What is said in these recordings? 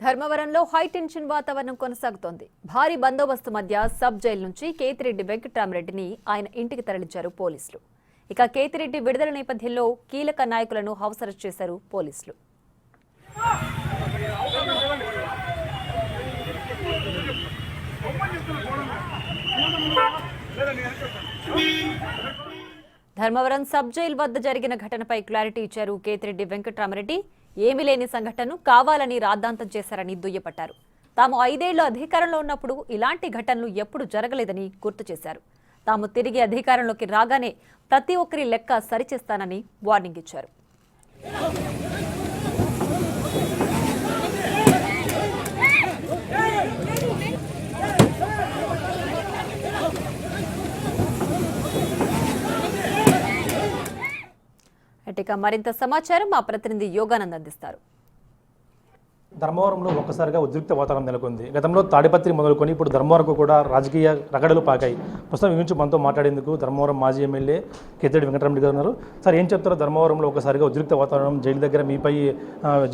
ధర్మవరంలో high tension వాతావరణం కొనసాగుతోంది. భారీ బందోబస్తు మధ్య సబ్ జైలు నుంచి కేతిరెడ్డి వెంకట్రామరెడ్డిని ఆయన ఇంటికి తరలించారు పోలీసులు. ఇక కేతిరెడ్డి విడుదల నేపథ్యంలో కీలక నాయకులను హౌస్ అరెస్ట్ చేశారు పోలీసులు. ధర్మవరం సబ్ జైలు వద్ద జరిగిన ఘటనపై క్లారిటీ ఇచ్చారు కేతిరెడ్డి వెంకట్రామరెడ్డి. ఏమీ లేని సంఘటనను కావాలని రాద్ధాంతం చేశారని దుయ్యబట్టారు. తాము 5 ఏళ్లు అధికారంలో ఉన్నప్పుడు ఇలాంటి ఘటనలు ఎప్పుడు జరగలేదని గుర్తు చేశారు. తాము తిరిగి అధికారంలోకి రాగానే ప్రతి ఒక్కరి లెక్క సరిచేస్తానని వార్నింగ్ ఇచ్చారు. ఇక మరింత సమాచారం మా ప్రతినిధి యోగానంద్ అందిస్తారు. ధర్మవరంలో ఒక్కసారిగా ఉద్రిక్త వాతావరణం నెలకొంది. గతంలో తాడిపత్రి మొదలుకొని ఇప్పుడు ధర్మవరంకు కూడా రాజకీయ రగడలు పాకాయి. ప్రస్తుతం ఈ నుంచి మనతో మాట్లాడేందుకు ధర్మవరం మాజీ ఎమ్మెల్యే కేతిరెడ్డి వెంకటరామరెడ్డి గారు ఉన్నారు. సార్, ఏం చెప్తారో? ధర్మవరంలో ఒకసారిగా ఉద్రిక్త వాతావరణం, జైలు దగ్గర మీపై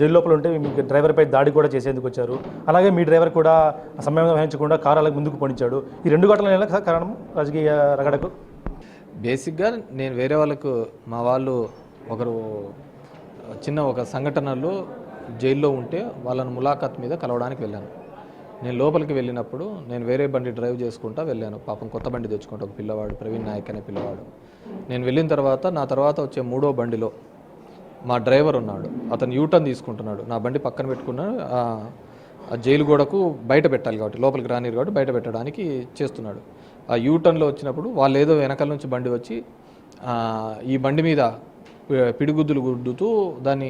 జైలు లోపల ఉంటే మీకు డ్రైవర్పై దాడి కూడా చేసేందుకు వచ్చారు. అలాగే మీ డ్రైవర్ కూడా సమయం వహించకుండా కారు ముందుకు పోనించాడు. ఈ 2 ఘటనల ఎలా కారణం రాజకీయ రగడకు? బేసిక్గా నేను వేరే వాళ్ళకు మా వాళ్ళు ఒకరు ఒక సంఘటనలో జైల్లో ఉంటే వాళ్ళని ములాఖాత్ మీద కలవడానికి వెళ్ళాను. నేను లోపలికి వెళ్ళినప్పుడు నేను వేరే బండి డ్రైవ్ చేసుకుంటా వెళ్ళాను. పాపం కొత్త బండి తెచ్చుకుంటా ఒక పిల్లవాడు, ప్రవీణ్ నాయక్ అనే పిల్లవాడు. నేను వెళ్ళిన తర్వాత నా తర్వాత వచ్చే 3వ బండిలో మా డ్రైవర్ ఉన్నాడు. అతను యూటర్న్ తీసుకుంటున్నాడు. నా బండి పక్కన పెట్టుకున్నాడు. ఆ జైలు గోడకు బయట పెట్టాలి కాబట్టి, లోపలికి రానిరు కాబట్టి బయట పెట్టడానికి చేస్తున్నాడు. ఆ యూటర్న్లో వచ్చినప్పుడు వాళ్ళు ఏదో వెనకాల నుంచి బండి వచ్చి ఈ బండి మీద పిడిగుద్దులు గుద్దుతూ దాన్ని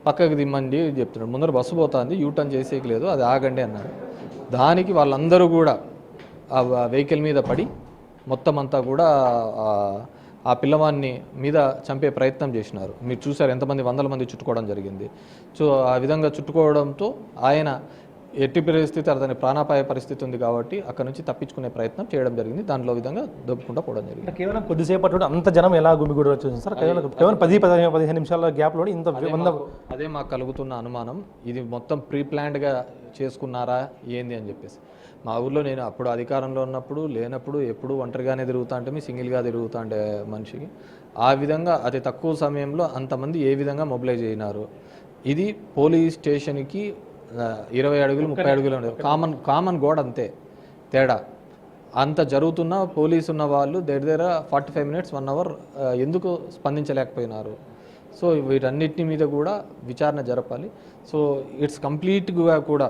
పక్కకు దిమ్మండి చెప్తున్నాడు. ముందర బస్సు పోతుంది, యూటర్న్ చేసేకి లేదు, అది ఆగండి అన్నాడు. దానికి వాళ్ళందరూ కూడా ఆ వెహికల్ మీద పడి మొత్తం అంతా కూడా ఆ పిల్లవాడిని మీద చంపే ప్రయత్నం చేసినారు. మీరు చూసారు ఎంతమంది, 100 మంది చుట్టుకోవడం జరిగింది. సో ఆ విధంగా చుట్టుకోవడంతో ఆయన ఎట్టి పరిస్థితి, అతని ప్రాణాపాయ పరిస్థితి ఉంది కాబట్టి అక్కడ నుంచి తప్పించుకునే ప్రయత్నం చేయడం జరిగింది. దాంట్లో విధంగా దొబ్బుకుంటూ పోవడం జరిగింది. కేవలం కొద్దిసేపట్లో అంత జనం ఎలా గుమిగూడ వచ్చింది సార్? కేవలం 10-15 నిమిషాల గ్యాప్లో ఇంత అదే మాకు కలుగుతున్న అనుమానం. ఇది మొత్తం ప్రీ ప్లాన్డ్గా చేసుకున్నారా ఏంది అని చెప్పేసి. మా ఊర్లో నేను అప్పుడు అధికారంలో ఉన్నప్పుడు లేనప్పుడు ఎప్పుడు ఒంటరిగానే తిరుగుతా అంటే, సింగిల్గా తిరుగుతా అంటే మనిషికి ఆ విధంగా అతి తక్కువ సమయంలో అంతమంది ఏ విధంగా మొబిలైజ్ అయినారు. ఇది పోలీస్ స్టేషన్కి 20 అడుగులు 30 అడుగులు ఉండేది. కామన్ గోడ, అంతే తేడా. అంత జరుగుతున్న పోలీసు ఉన్న వాళ్ళు దగ్గర 45 మినిట్స్ 1 అవర్ ఎందుకు స్పందించలేకపోయినారు? సో వీటన్నిటి మీద కూడా విచారణ జరపాలి. సో ఇట్స్ కంప్లీట్గా కూడా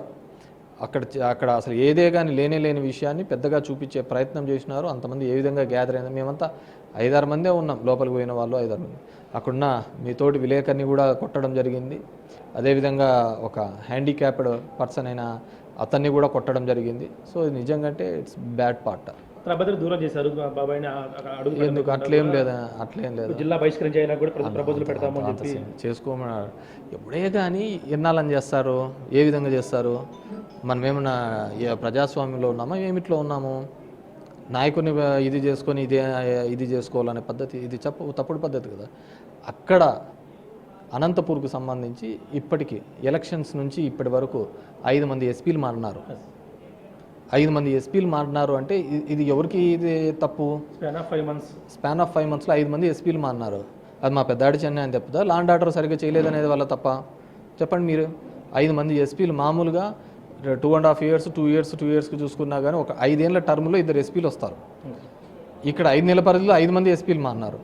అక్కడ అసలు ఏదే కానీ లేని విషయాన్ని పెద్దగా చూపించే ప్రయత్నం చేసినారు. అంతమంది ఏ విధంగా గ్యాదర్ అయింది. మేమంతా 5-6 మందే ఉన్నాం. లోపలికి పోయిన వాళ్ళు 5-6 మంది. అక్కడున్న మీతోటి విలేకరిని కూడా కొట్టడం జరిగింది. అదేవిధంగా ఒక హ్యాండిక్యాప్డ్ పర్సన్ అయిన అతన్ని కూడా కొట్టడం జరిగింది. సో ఇది నిజంగా అంటే ఇట్స్ బ్యాడ్ పార్ట్. దూరం చేశారు బాబాయ్ని. ఎందుకు అట్లేం లేదు, జిల్లా బహిష్కరించేలా కూడా ప్రపోజల్ పెడతాము చేసుకోమన్నారు. ఎప్పుడే కానీ ఎన్నాళ్ళని చేస్తారు, ఏ విధంగా చేస్తారు? మనం ఏమన్నా ప్రజాస్వామ్యంలో ఉన్నామా, ఏమిట్లో ఉన్నాము? నాయకుని ఇది చేసుకొని ఇది చేసుకోవాలనే పద్ధతి, ఇది తప్పుడు పద్ధతి కదా. అక్కడ అనంతపూర్కు సంబంధించి ఇప్పటికీ ఎలక్షన్స్ నుంచి ఇప్పటి వరకు 5 మంది ఎస్పీలు మారినారు. 5 మంది ఎస్పీలు మారినారు అంటే ఇది ఎవరికి ఇది తప్పు? స్పాన్ ఆఫ్ 5 మంత్స్లో 5 మంది ఎస్పీలు మారినారు. అది మా పెద్దాడి చెన్నై అని చెప్తా, లాండ్ ఆర్డర్ సరిగ్గా చేయలేదనేది వాళ్ళ తప్ప? చెప్పండి మీరు. 5 మంది ఎస్పీలు మామూలుగా 2.5 years 2 yearsకి చూసుకున్నా కానీ ఒక 5 ఏళ్ల టర్మ్లో 2 ఎస్పీలు వస్తారు. ఇక్కడ 5 నెలల పరిధిలో 5 మంది ఎస్పీలు మారినారు.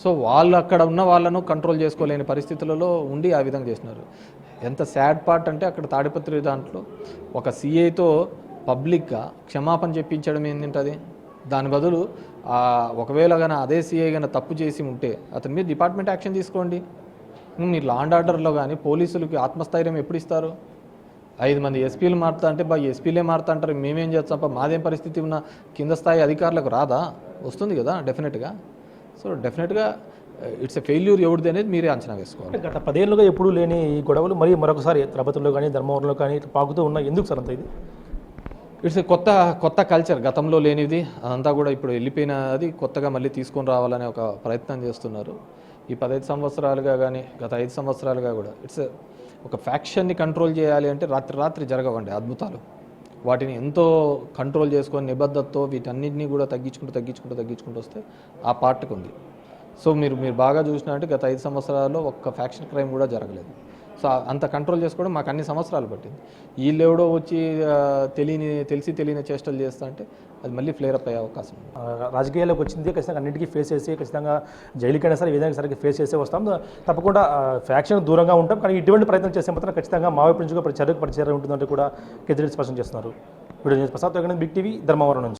సో వాళ్ళు అక్కడ ఉన్న వాళ్ళను కంట్రోల్ చేసుకోలేని పరిస్థితులలో ఉండి ఆ విధంగా చేసినారు. ఎంత సాడ్ పార్ట్ అంటే అక్కడ తాడిపత్రి దాంట్లో ఒక సిఐతో పబ్లిక్గా క్షమాపణ చెప్పించడం ఏంటంటే, దాని బదులు ఒకవేళ కానీ అదే సిఐ కానీ తప్పు చేసి ఉంటే అతని మీద డిపార్ట్మెంట్ యాక్షన్ తీసుకోండి. మీరు లాండ్ ఆర్డర్లో కానీ పోలీసులకి ఆత్మస్థైర్యం ఎప్పుడు ఇస్తారు? 5 మంది ఎస్పీలు మారుతా అంటే ఎస్పీలే మారుతా అంటారు, మేమేం చేస్తాం, మాదేం పరిస్థితి ఉన్న కింద స్థాయి అధికారులకు రాదా? వస్తుంది కదా డెఫినెట్గా. సో డెఫినెట్గా ఇట్స్ ఎ ఫెయిల్యూర్ ఎవరిది అనేది మీరే అంచనా వేసుకోవాలి. గత 10 ఏళ్ళుగా ఎప్పుడూ లేని ఈ గొడవలు మరొకసారి తిరుపతిలో కానీ ధర్మవరంలో కానీ పాకుతూ ఉన్నాయి. ఎందుకు సార్ అంత ఇది? ఇట్స్ కొత్త కల్చర్, గతంలో లేనిది అదంతా కూడా ఇప్పుడు వెళ్ళిపోయినది కొత్తగా మళ్ళీ తీసుకొని రావాలనే ఒక ప్రయత్నం చేస్తున్నారు. ఈ 15 సంవత్సరాలుగా కానీ గత 5 సంవత్సరాలుగా కూడా ఒక ఫ్యాక్షన్ని కంట్రోల్ చేయాలి అంటే రాత్రి జరగవండి అద్భుతాలు. వాటిని ఎంతో కంట్రోల్ చేసుకొని నిబద్ధతతో వీటన్నిటిని కూడా తగ్గించుకుంటూ వస్తే ఆ పార్ట్కి ఉంది. సో మీరు బాగా చూసినట్టు గత 5 సంవత్సరాల్లో ఒక్క ఫ్యాక్షన్ క్రైమ్ కూడా జరగలేదు. సో అంత కంట్రోల్ చేసుకోవడం మాకు అన్ని సంవత్సరాలు పట్టింది. వీళ్ళెవడో వచ్చి తెలియని చేష్టలు చేస్తా అంటే అది మళ్ళీ ఫ్లేర్ అప్ అయ్యే అవకాశం ఉంది. రాజకీయాల్లోకి వచ్చింది ఖచ్చితంగా అన్నింటికీ ఫేస్ చేసి ఖచ్చితంగా జైలుకైనా సరే ఏదైనా సరే ఫేస్ చేసే వస్తాం. తప్పకుండా ఫ్యాక్షన్ దూరంగా ఉంటాం. కానీ ఇటువంటి ప్రయత్నం చేసే మాత్రం ఖచ్చితంగా మా వైపు నుంచి కూడా చర్య ఉంటుందంటే కూడా కేతిరెడ్డి స్పష్టం చేస్తున్నారు. Video Prasad big TV Dharmavaram నుంచి.